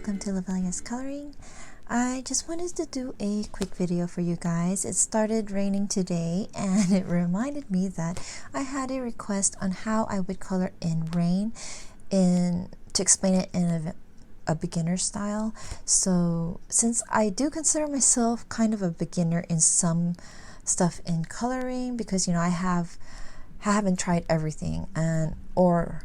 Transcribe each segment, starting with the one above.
welcome to Lovella's Coloring. I just wanted to do a quick video for you guys. It started raining today and it reminded me that I had a request on how I would color in rain to explain it in a beginner style. So since I do consider myself kind of a beginner in some stuff in coloring, because I haven't tried everything, or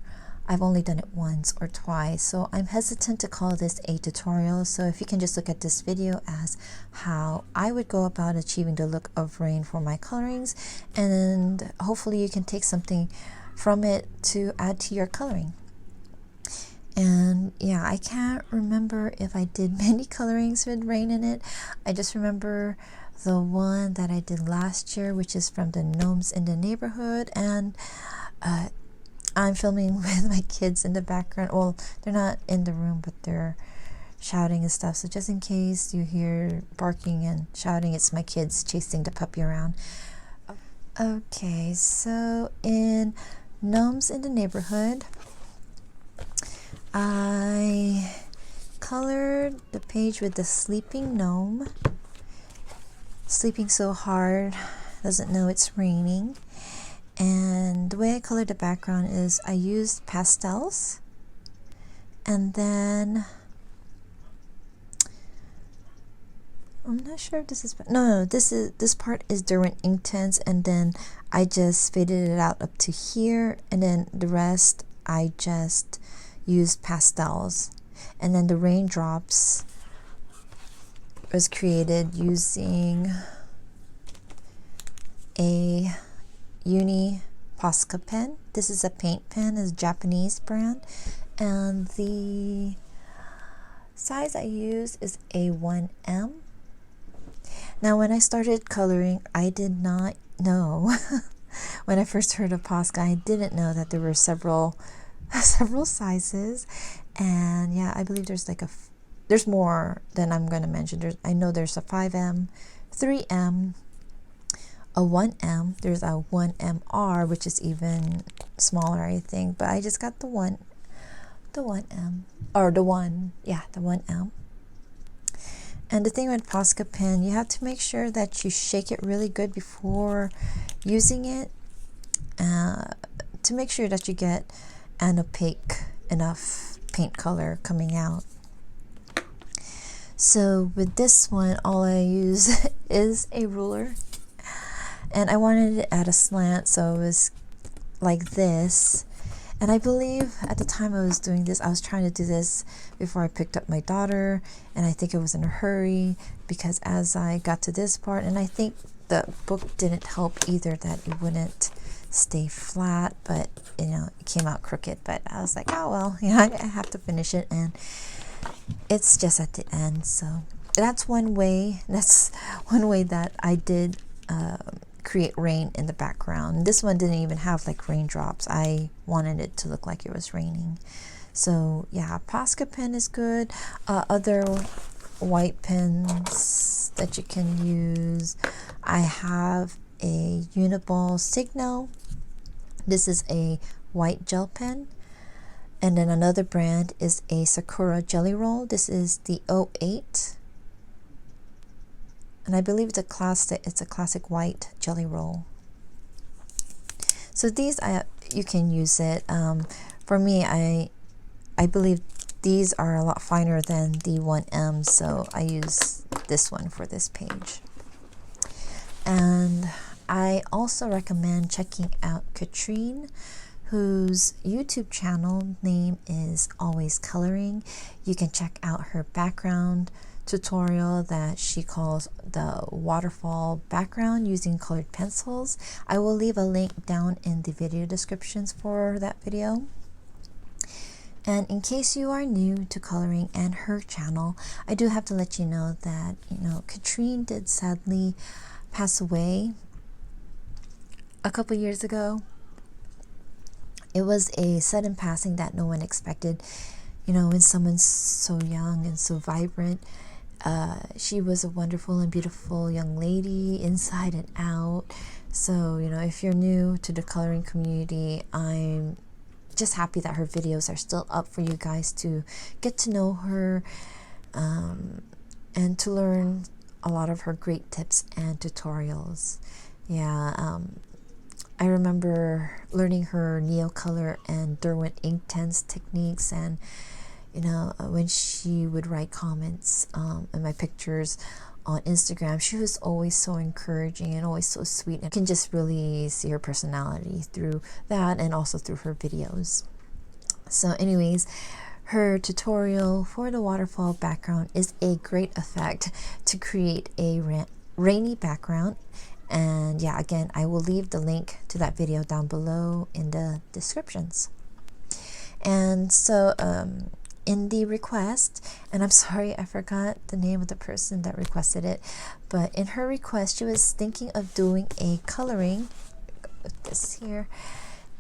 I've only done it once or twice, so I'm hesitant to call this a tutorial. So if you can just look at this video as how I would go about achieving the look of rain for my colorings, and hopefully you can take something from it to add to your coloring. And yeah, I can't remember if I did many colorings with rain in it. I just remember the one that I did last year, which is from the Gnomes in the Neighborhood, and I'm filming with my kids in the background. Well, they're not in the room, but they're shouting and stuff. So just in case you hear barking and shouting, it's my kids chasing the puppy around. Okay, so in Gnomes in the Neighborhood, I colored the page with the sleeping gnome. Sleeping so hard, doesn't know it's raining. And the way I colored the background is I used pastels, and then I'm not sure if this is this part is Derwent Inktense, and then I just faded it out up to here, and then the rest I just used pastels. And then the raindrops was created using a Uni Posca pen. This is a paint pen, it's a Japanese brand, and the size I use is a 1M. Now when I started coloring, I did not know when I first heard of Posca, I didn't know that there were several sizes. And yeah, I believe there's there's more than I'm going to mention. I know there's a 5M, 3M, a 1M, there's a 1MR, which is even smaller, I think, but I just got the 1M, or the 1M. And the thing with Posca pen, you have to make sure that you shake it really good before using it, to make sure that you get an opaque enough paint color coming out. So with this one, all I use is a ruler. And I wanted it at a slant, so it was like this. And I believe at the time I was doing this, I was trying to do this before I picked up my daughter. And I think I was in a hurry, because as I got to this part, and I think the book didn't help either, that it wouldn't stay flat, but it came out crooked. But I was like, oh well, I have to finish it, and it's just at the end. So that's one way. That's one way that I did create rain in the background. This one didn't even have like raindrops. I wanted it to look like it was raining. So yeah, Posca pen is good. Other white pens that you can use, I have a Uniball Signo. This is a white gel pen. And then another brand is a Sakura Jelly Roll. This is the 08. And I believe it's a classic white jelly roll. So these, you can use it. For me, I believe these are a lot finer than the 1M, so I use this one for this page. And I also recommend checking out Katrine, whose YouTube channel name is Always Coloring. You can check out her background tutorial that she calls the waterfall background using colored pencils. I will leave a link down in the video descriptions for that video. And in case you are new to coloring and her channel, I do have to let you know that Katrine did sadly pass away a couple years ago. It was a sudden passing that no one expected. When someone's so young and so vibrant, she was a wonderful and beautiful young lady inside and out. So if you're new to the coloring community, I'm just happy that her videos are still up for you guys to get to know her, and to learn a lot of her great tips and tutorials. Yeah, I remember learning her Neocolor and Derwent Inktense techniques, and you know, when she would write comments in my pictures on Instagram, she was always so encouraging and always so sweet, and you can just really see her personality through that and also through her videos. So anyways, her tutorial for the waterfall background is a great effect to create a rainy background. And yeah, again, I will leave the link to that video down below in the descriptions. And so in the request, and I'm sorry I forgot the name of the person that requested it, but in her request she was thinking of doing a coloring with this here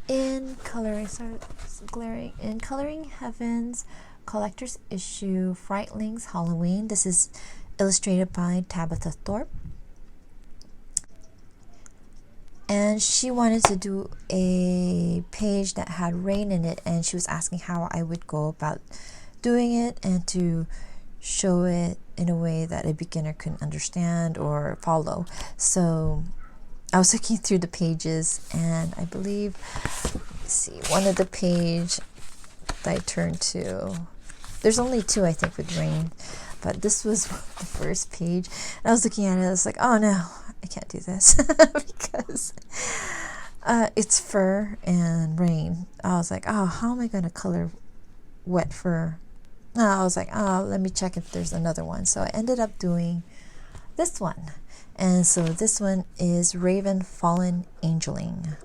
in coloring, sorry, it's glaring, in Coloring Heaven's collector's issue Frightlings Halloween. This is illustrated by Tabitha Thorpe, and she wanted to do a page that had rain in it, and she was asking how I would go about doing it and to show it in a way that a beginner can understand or follow. So I was looking through the pages, and I believe, let's see, one of the page that I turned to, there's only two I think with rain, but this was the first page, and I was looking at it, I was like, oh no, I can't do this because it's fur and rain. I was like, oh, how am I going to color wet fur? I was like, oh, let me check if there's another one. So I ended up doing this one. And so this one is Raven Fallen Angeling.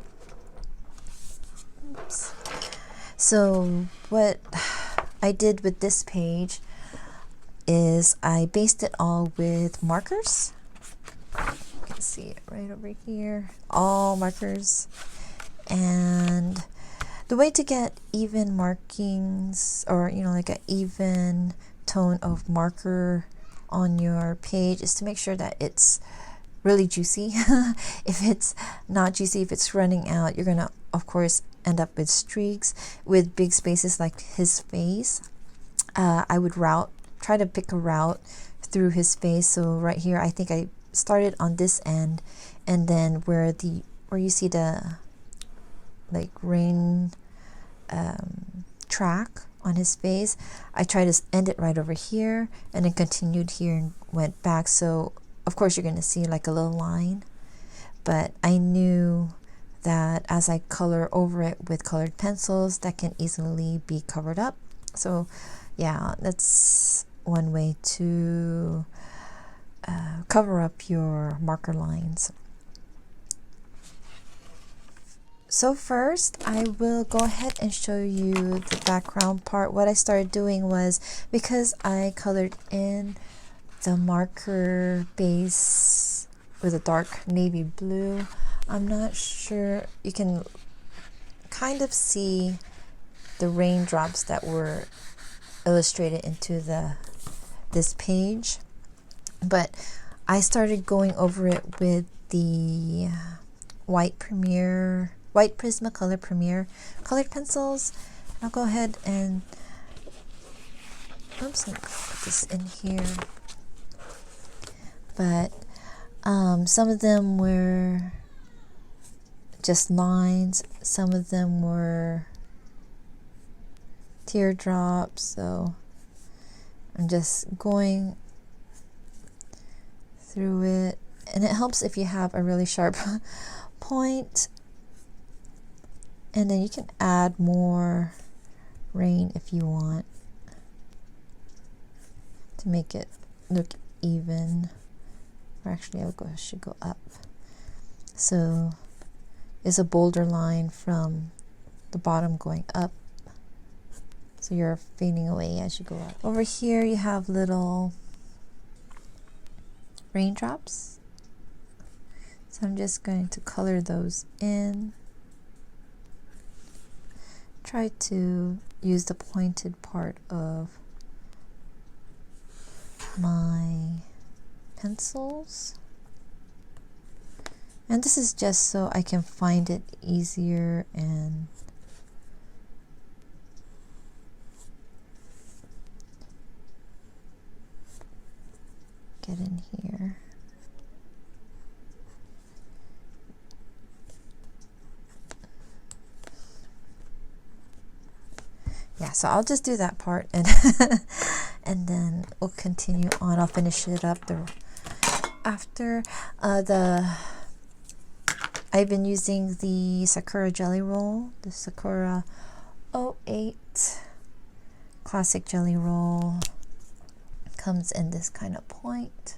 Oops. So what I did with this page is I based it all with markers. You can see it right over here. All markers. And the way to get even markings, or you know, like an even tone of marker on your page, is to make sure that it's really juicy. If it's not juicy, if it's running out, you're gonna of course end up with streaks with big spaces like his face. I would try to pick a route through his face. So right here, I think I started on this end, and then where you see the like rain track on his face, I tried to end it right over here, and then continued here and went back. So of course you're going to see like a little line, but I knew that as I color over it with colored pencils, that can easily be covered up. So yeah, that's one way to cover up your marker lines. So first, I will go ahead and show you the background part. What I started doing was, because I colored in the marker base with a dark navy blue, I'm not sure, you can kind of see the raindrops that were illustrated into this page, but I started going over it with the white Prismacolor Premier colored pencils. I'll go ahead and oops, let me put this in here. But some of them were just lines, some of them were teardrops. So I'm just going through it, and it helps if you have a really sharp point, and then you can add more rain if you want to make it look even. Or actually, should go up. So it's a bolder line from the bottom going up, so you're fading away as you go up. Over here you have little raindrops, so I'm just going to color those in. Try to use the pointed part of my pencils, and this is just so I can find it easier and get in here. Yeah, so I'll just do that part and and then we'll continue on. I'll finish it up after I've been using the Sakura Jelly Roll, the Sakura 08 Classic Jelly Roll. Comes in this kind of point.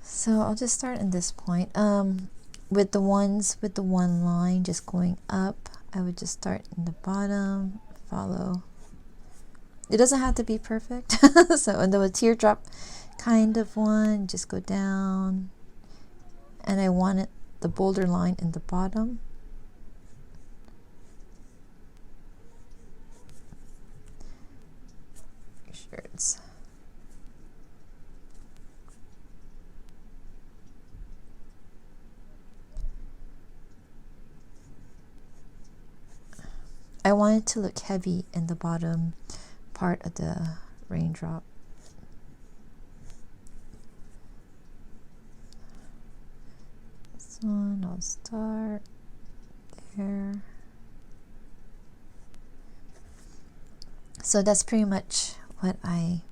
So I'll just start in this point. With the ones with the one line just going up, I would just start in the bottom, follow. It doesn't have to be perfect. So in the teardrop kind of one, just go down. And I wanted the bolder line in the bottom. Make sure it's I want it to look heavy in the bottom part of the raindrop. This one I'll start there. So that's pretty much what I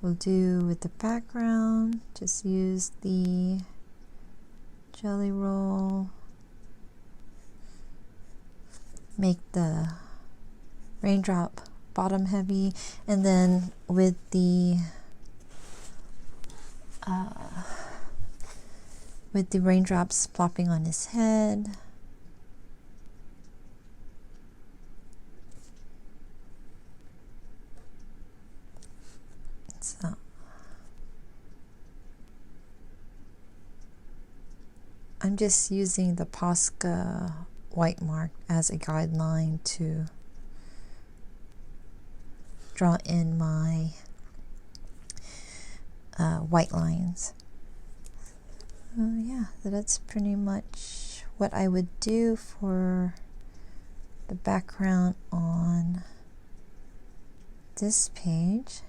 will do with the background. Just use the jelly roll. Make the raindrop bottom heavy, and then with the raindrops plopping on his head, so I'm just using the Posca white mark as a guideline to draw in my white lines. Yeah, so that's pretty much what I would do for the background on this page.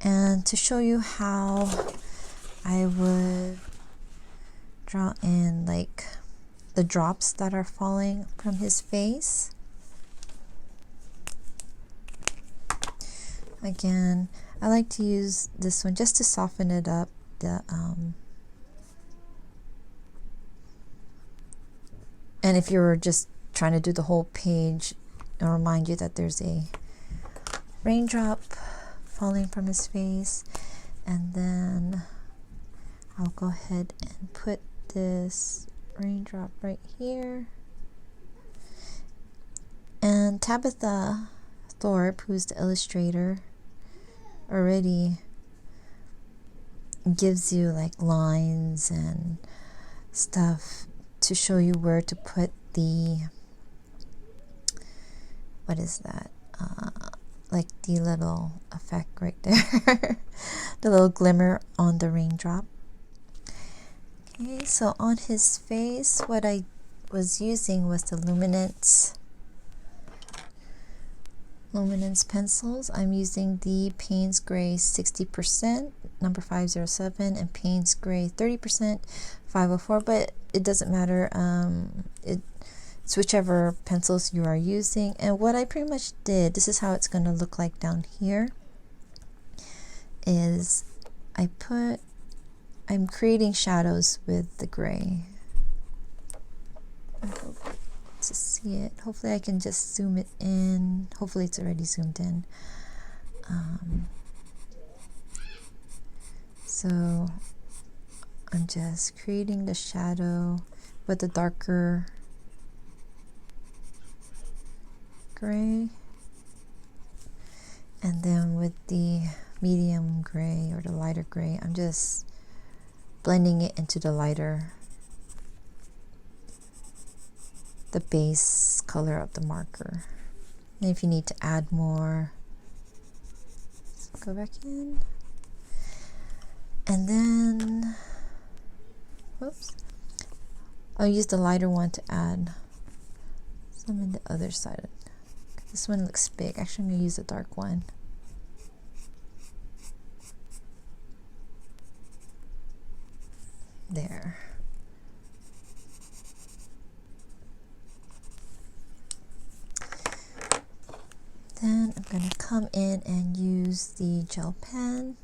And to show you how I would draw in like the drops that are falling from his face. Again, I like to use this one just to soften it up. And if you're just trying to do the whole page, I'll remind you that there's a raindrop falling from his face. And then I'll go ahead and put this raindrop right here. And Tabitha Thorpe, who's the illustrator, already gives you like lines and stuff to show you where to put the, what is that, like the little effect right there, the little glimmer on the raindrop. Okay, so on his face, what I was using was the Luminance pencils. I'm using the Payne's Gray 60%, number 507, and Payne's Gray 30%, 504, but it doesn't matter. It's whichever pencils you are using. And what I pretty much did, this is how it's going to look like down here, is I'm creating shadows with the gray. To see it, hopefully I can just zoom it in. Hopefully it's already zoomed in. So I'm just creating the shadow with the darker gray, and then with the medium gray or the lighter gray, I'm just blending it into the lighter, the base color of the marker. And if you need to add more, let's go back in. And then, whoops, I'll use the lighter one to add some in the other side. This one looks big. Actually, I'm going to use the dark one. There. Then I'm going to come in and use the gel pen.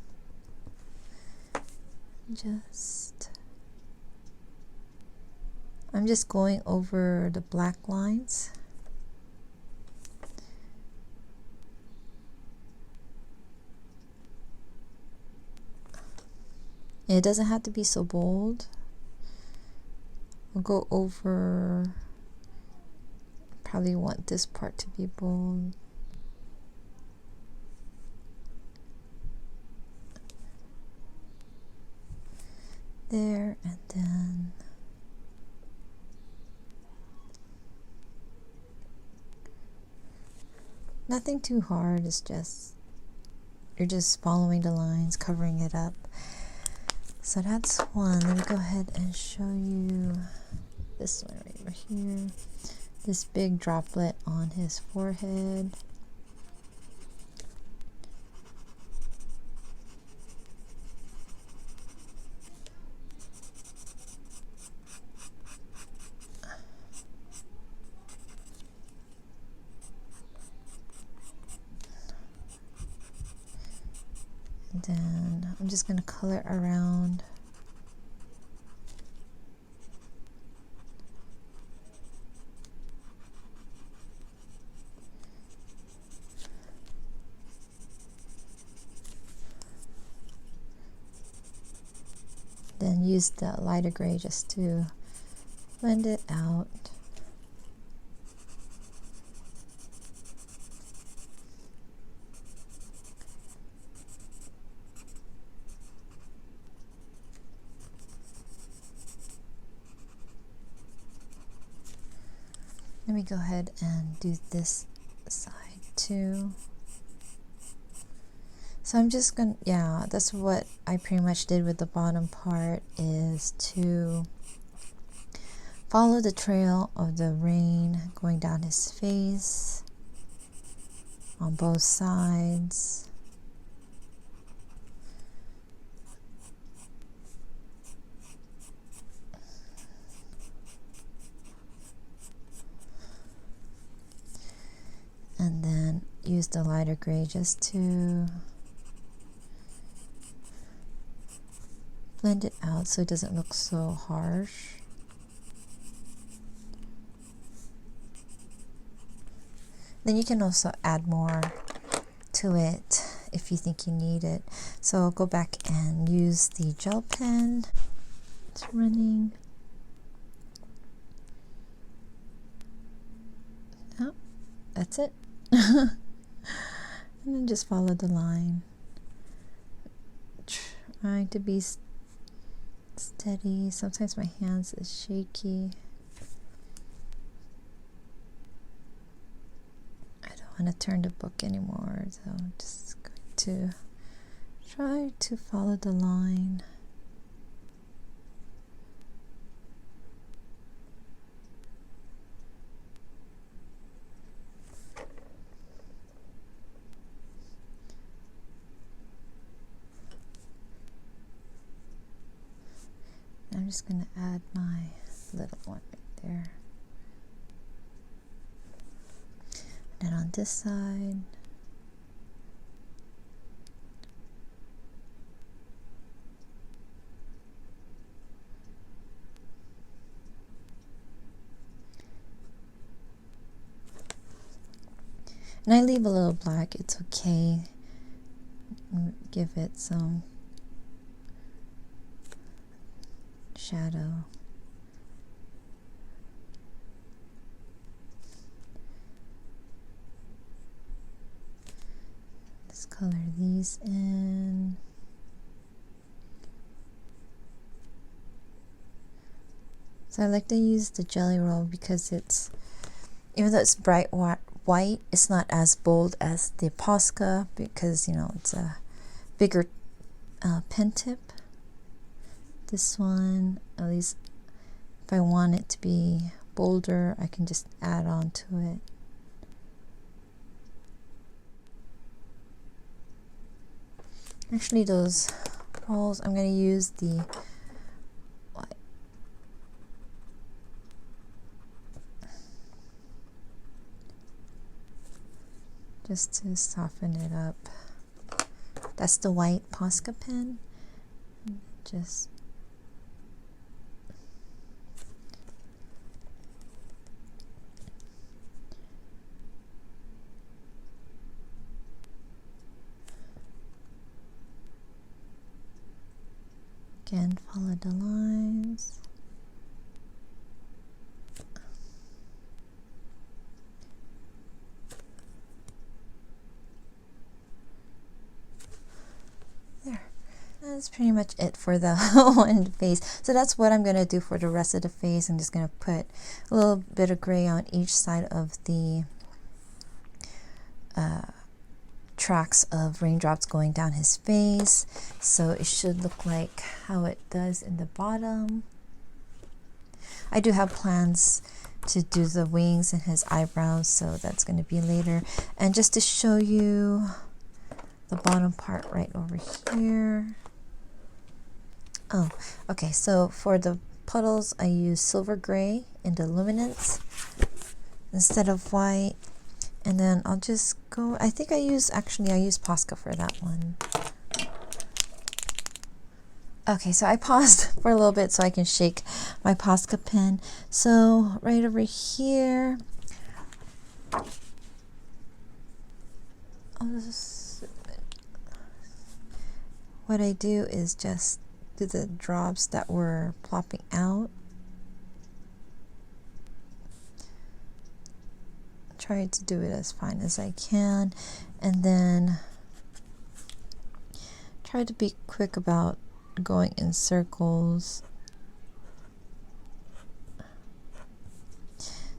I'm just going over the black lines. It doesn't have to be so bold. We'll go over, probably want this part to be bold. There, and then nothing too hard, it's just, you're just following the lines, covering it up. So that's one. Let me go ahead and show you this one right over here. This big droplet on his forehead. And then I'm just going to color around. Then use the lighter gray just to blend it out. Let me go ahead and do this side too. So I'm just gonna, yeah, that's what I pretty much did with the bottom part, is to follow the trail of the rain going down his face on both sides. And then use the lighter gray just to blend it out so it doesn't look so harsh. Then you can also add more to it if you think you need it. So I'll go back and use the gel pen. It's running. Oh, that's it. And then just follow the line. Trying to be steady. Sometimes my hands is shaky. I don't want to turn the book anymore, so I'm just going to try to follow the line. I'm just going to add my little one right there. And then on this side, and I leave a little black, it's okay. Give it some shadow. Let's color these in. So I like to use the jelly roll because it's, even though it's bright white, it's not as bold as the Posca because, you know, it's a bigger pen tip. This one, at least if I want it to be bolder, I can just add on to it. Actually, those balls, I'm going to use the just to soften it up. That's the white Posca pen. Just again, follow the lines. There. That's pretty much it for the one face. So that's what I'm going to do for the rest of the face. I'm just going to put a little bit of gray on each side of the tracks of raindrops going down his face, so it should look like how it does in the bottom. I do have plans to do the wings and his eyebrows, so that's going to be later. And just to show you the bottom part right over here. Oh, okay, so for the puddles I use silver gray in the luminance instead of white. And then I'll just go, I think I use Posca for that one. Okay, so I paused for a little bit so I can shake my Posca pen. So right over here, what I do is just do the drops that were plopping out. Try to do it as fine as I can, and then try to be quick about going in circles.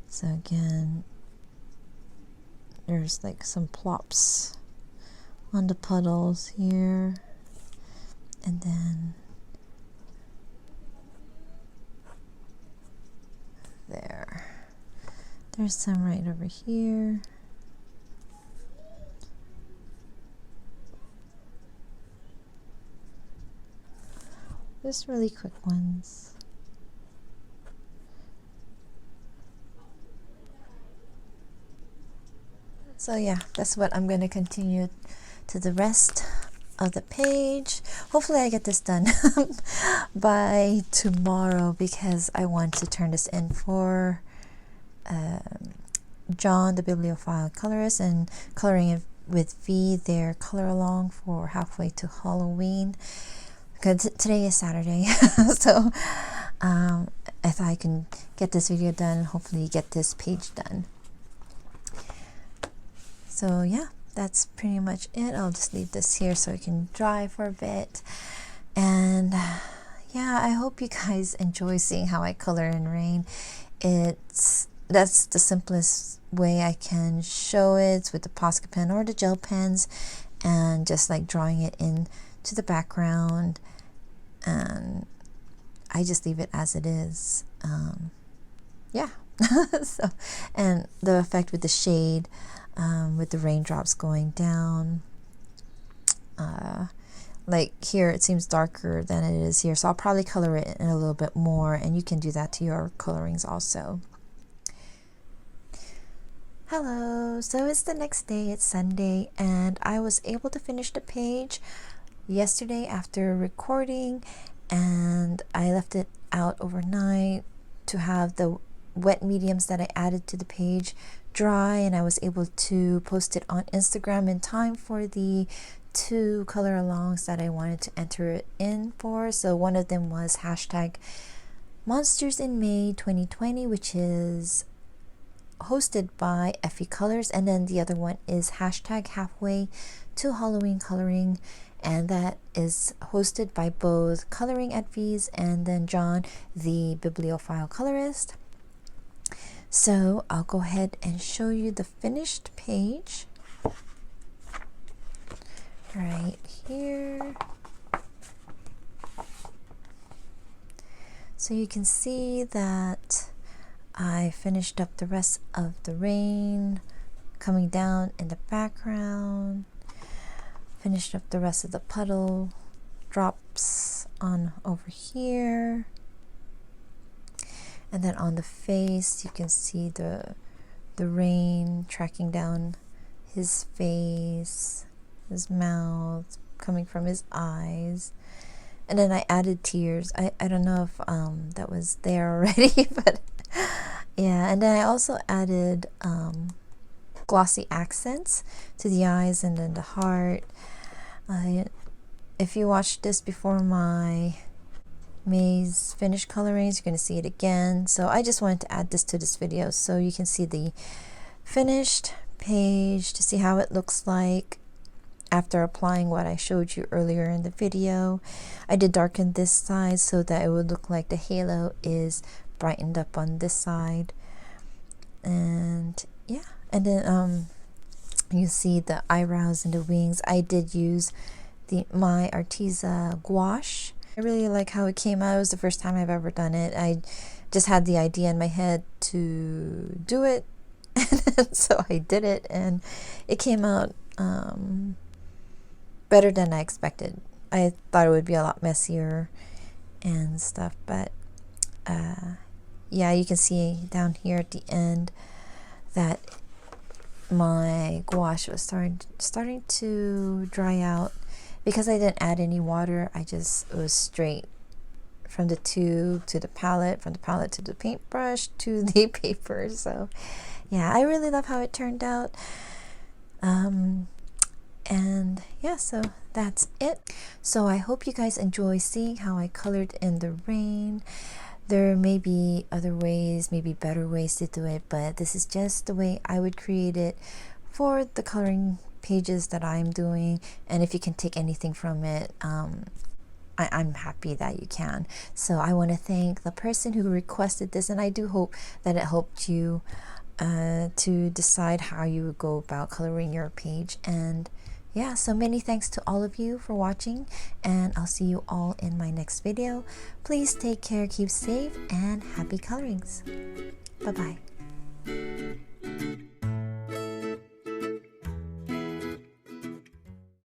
So again, there's like some plops on the puddles here, and then there. There's some right over here. Just really quick ones. So yeah, that's what I'm going to continue to the rest of the page. Hopefully I get this done by tomorrow, because I want to turn this in for John, the bibliophile colorist, and coloring it with V, their color along for halfway to Halloween. Because today is Saturday, so I thought I can get this video done and hopefully get this page done. So yeah, that's pretty much it. I'll just leave this here so it can dry for a bit. And yeah, I hope you guys enjoy seeing how I color in rain. That's the simplest way I can show it, with the Posca pen or the gel pens, and just like drawing it in to the background, and I just leave it as it is. Yeah. So, and the effect with the shade, with the raindrops going down, like here it seems darker than it is here, so I'll probably color it in a little bit more, and you can do that to your colorings also. Hello, so it's the next day, it's Sunday, and I was able to finish the page yesterday after recording, and I left it out overnight to have the wet mediums that I added to the page dry, and I was able to post it on Instagram in time for the 2 color alongs that I wanted to enter it in for. So one of them was hashtag Monsters in May 2020, which is hosted by Effie Colors, and then the other one is hashtag halfway to Halloween coloring, and that is hosted by both Coloring at V's and then John, the bibliophile colorist. So I'll go ahead and show you the finished page right here. So you can see that I finished up the rest of the rain coming down in the background, finished up the rest of the puddle drops on over here, and then on the face you can see the rain tracking down his face, his mouth, coming from his eyes. And then I added tears. I don't know if that was there already, but yeah. And then I also added glossy accents to the eyes and then the heart. If you watched this before my May's finished colorings, you're going to see it again. So I just wanted to add this to this video so you can see the finished page, to see how it looks like after applying what I showed you earlier in the video. I did darken this side so that it would look like the halo is brightened up on this side. And yeah, and then you see the eyebrows and the wings. I did use my Arteza gouache. I really like how it came out. It was the first time I've ever done it. I just had the idea in my head to do it, and so I did it, and it came out better than I expected. I thought it would be a lot messier and stuff, but yeah, you can see down here at the end that my gouache was starting to dry out because I didn't add any water. It was straight from the tube to the palette, from the palette to the paintbrush to the paper. So yeah, I really love how it turned out. And yeah, so that's it. So I hope you guys enjoy seeing how I colored in the rain. There may be other ways, maybe better ways to do it, but this is just the way I would create it for the coloring pages that I'm doing. And if you can take anything from it, I'm happy that you can. So I want to thank the person who requested this, and I do hope that it helped you to decide how you would go about coloring your page. And yeah, so many thanks to all of you for watching, and I'll see you all in my next video. Please take care, keep safe, and happy colorings. Bye-bye.